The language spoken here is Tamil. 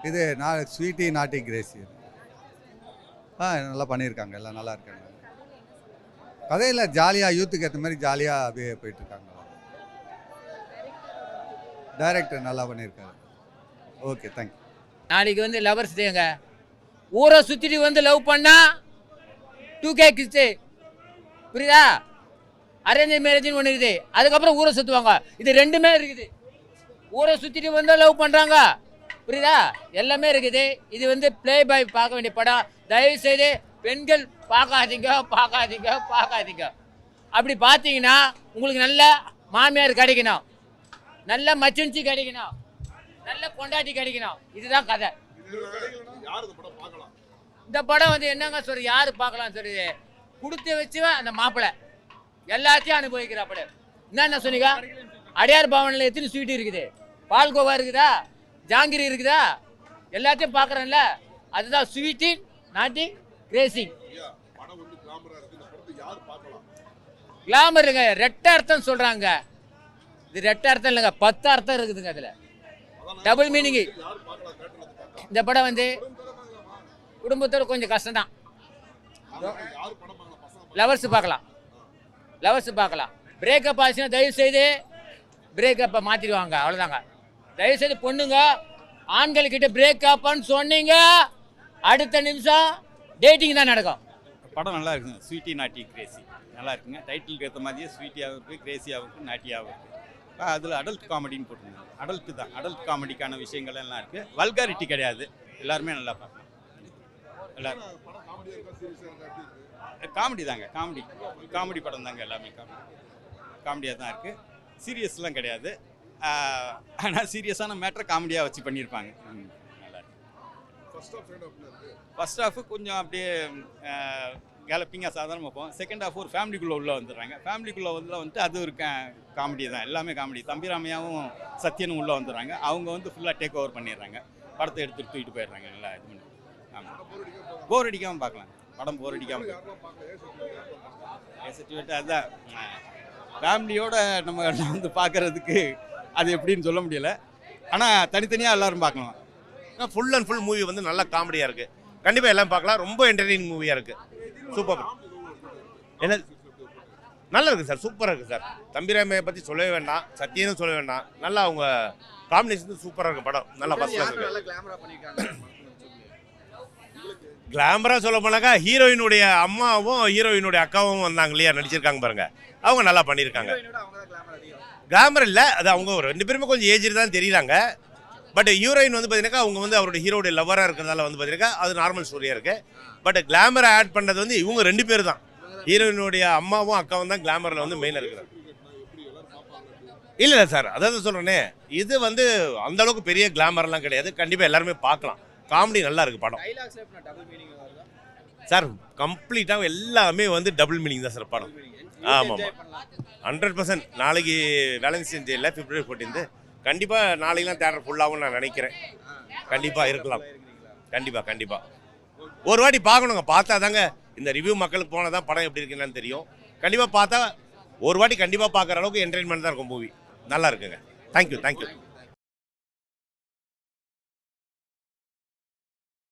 இது நான் ஸ்வீட்டி நாட்டி கிரேசி. நல்லா பண்ணியிருக்காங்க, எல்லாம் நல்லா இருக்காங்க. கதையில் ஜாலியாக யூத்துக்கு ஏற்ற மாதிரி ஜாலியாக அப்படியே போயிட்டுருக்காங்க. டைரக்டர் நல்லா பண்ணியிருக்காரு. Okay, thank you. நாளைக்கு வந்து லவர்ஸ் டேங்க. ஊரை சுற்றிட்டு வந்து லவ் பண்ணா 2K கிஸ்ட்டு, புரியுதா? அரேஞ்ச் மேரேஜ்னு ஒன்று இருக்குது, அதுக்கப்புறம் ஊரை சுற்றுவாங்க. இது ரெண்டுமே இருக்குது. ஊரை சுற்றிட்டு வந்து லவ் பண்ணுறாங்க, புரியுதா? எல்லாமே இருக்குது. இது வந்து ப்ளே பாய் பார்க்க வேண்டிய படம். தயவுசெய்து பெண்கள் பார்க்காதீங்க. அப்படி பார்த்தீங்கன்னா உங்களுக்கு நல்ல மாமியார் கிடைக்கணும், நல்ல மச்சின்ச்சி கிடைக்கணும், நல்ல பொண்டாட்டி கிடைக்கணும். இதுதான் கதை. இந்த படம் வந்து என்னங்க சொல்ற, யாரு பார்க்கலாம் சொல்லுது? கொடுத்து வச்சு அந்த மாப்பிள்ளை எல்லாத்தையும் அனுபவிக்கிற படம். என்ன சொன்னீங்க? அடையார் பவனில் எத்தனை ஸ்வீட் இருக்குது, பால்கோவா இருக்குதா, ஜாங்கிரி இருக்குதா, எல்லாத்தையும் பார்க்குறேன்ல. அதுதான் ஸ்வீட்டி நாட்டி கிரேசி. கிளாமருங்க, ரெட்ட அர்த்தம் சொல்கிறாங்க. இது ரெட்ட அர்த்தம் இல்லைங்க, 10 அர்த்தம் இருக்குதுங்க அதில். Double meaning. இந்த படம் வந்து குடும்பத்தோட கொஞ்சம் கஷ்டம்தான். லவர்ஸ் பார்க்கலாம். பிரேக்கப் ஆச்சுன்னா தயவு செய்து பிரேக்கப்பை மாற்றிடுவாங்க, அவ்வளோதாங்க. தயவுசெய்து பொண்ணுங்க ஆண்கள்கிட்ட பிரேக்கப்னு சொன்னீங்க, அடுத்த நிமிஷம் டேட்டிங் தான் நடக்கும். படம் நல்லா இருக்குங்க. ஸ்வீட்டி நாட்டி கிரேசி நல்லா இருக்குங்க. டைட்டிலுக்கு ஏற்ற மாதிரியே ஸ்வீட்டியாகவும் இருக்குது, கிரேசியாகவும் இருக்குது, நாட்டியாகவும் இருக்குது. அதில் அடல்ட் காமெடின்னு போட்டுருந்தாங்க. அடல்ட்டு தான், அடல்ட் காமெடிக்கான விஷயங்கள் எல்லாம் இருக்குது. வல்காரிட்டி கிடையாது. எல்லாருமே நல்லா பார்க்கலாம். எல்லாரும் காமெடி தாங்க. காமெடி படம் தாங்க. எல்லாமே காமெடியாக தான் இருக்குது. சீரியஸ்லாம் கிடையாது. ஆனால் சீரியஸான மேட்டரை காமெடியாக வச்சு பண்ணியிருப்பாங்க. நல்லா இருக்கு. ஃபர்ஸ்ட் ஹாஃபு கொஞ்சம் அப்படியே கேலப்பிங்காக சாதாரணமாக போகும். செகண்ட் ஹாஃப் ஒரு ஃபேமிலிக்குள்ளே உள்ளே வந்துடுறாங்க. ஃபேமிலிக்குள்ளே வந்துட்டு அது ஒரு காமெடி தான். எல்லாமே காமெடி. தம்பிராமையாவும் சத்யனும் உள்ளே வந்துடுறாங்க. அவங்க வந்து ஃபுல்லாக டேக் ஓவர் பண்ணிடுறாங்க. படத்தை எடுத்துகிட்டு தூக்கிட்டு போயிடுறாங்க. நல்லா இது பண்ணி. ஆமாம், போர் அடிக்காமல் பார்க்கலாம். படம் போர் அடிக்காமல். அதுதான் ஃபேமிலியோட நம்ம வந்து பார்க்குறதுக்கு அது எப்படின்னு சொல்ல முடியல. ஆனால் தனித்தனியாக எல்லோரும் பார்க்கலாம். ஃபுல் அண்ட் ஃபுல் மூவி வந்து நல்லா காமெடியாக இருக்குது. கண்டிப்பாக எல்லாம் பார்க்கலாம். ரொம்ப என்டர்டெய்னிங் மூவியாக இருக்குது. சூப்பர். என்ன நல்லா இருக்குது சார், சூப்பராக இருக்குது சார். தம்பிராமையை பற்றி சொல்லவே வேண்டாம், சத்தியனும் சொல்ல வேண்டாம். நல்லா அவங்க காம்பினேஷன் சூப்பராக இருக்குது. படம் நல்லா ஃபர்ஸ்ட் கிளாஸ் இருக்குது. கிளாமராக சொல்ல போனாக்கா ஹீரோயினுடைய அம்மாவும் ஹீரோயினுடைய அக்காவும் வந்தாங்க இல்லையா, நடிச்சிருக்காங்க பாருங்க. அவங்க நல்லா பண்ணியிருக்காங்க. கிளாமர் இல்லை, அது அவங்க ரெண்டு பேருமே கொஞ்சம் ஏஜ் தான் தெரியுறாங்க. பட் ஹீரோயின் வந்து பார்த்தீங்கன்னாக்கா அவங்க வந்து அவருடைய ஹீரோடைய லவராக இருக்கிறதால வந்து பார்த்தீங்கன்னா அது நார்மல் ஸ்டோரியாக இருக்குது. பட் கிளாமரை ஆட் பண்ணுறது வந்து இவங்க ரெண்டு பேர் தான். ஹீரோயினுடைய அம்மாவும் அக்காவும் தான் கிளாமரில் வந்து மெயினாக இருக்கிறாங்க. இல்லை சார், அதாவது சொல்கிறேனே, இது வந்து அந்தளவுக்கு பெரிய கிளாமர்லாம் கிடையாது. கண்டிப்பாக எல்லாருமே பார்க்கலாம். காமெடி நல்லா இருக்குது படம் சார். கம்ப்ளீட்டாக எல்லாமே வந்து டபுள் மீனிங் தான் சார் படம். ஆமாம், 100%. நாளைக்கு வேலன்டைன்ஸ் டே இல்லை, February 14. கண்டிப்பாக நாளைக்கெலாம் தேட்டர் ஃபுல்லாகவும் நான் நினைக்கிறேன். கண்டிப்பாக இருக்கலாம். கண்டிப்பாக ஒரு வாட்டி பார்க்கணுங்க. பார்த்தா தாங்க இந்த ரிவ்யூ மக்களுக்கு போனால் தான் படம் எப்படி இருக்குன்னு தெரியும். கண்டிப்பாக பார்த்தா ஒரு வாட்டி கண்டிப்பாக பார்க்குற அளவுக்கு என்டர்டைன்மெண்ட் தான் இருக்கும் மூவி. நல்லா இருக்குங்க. தேங்க்யூ.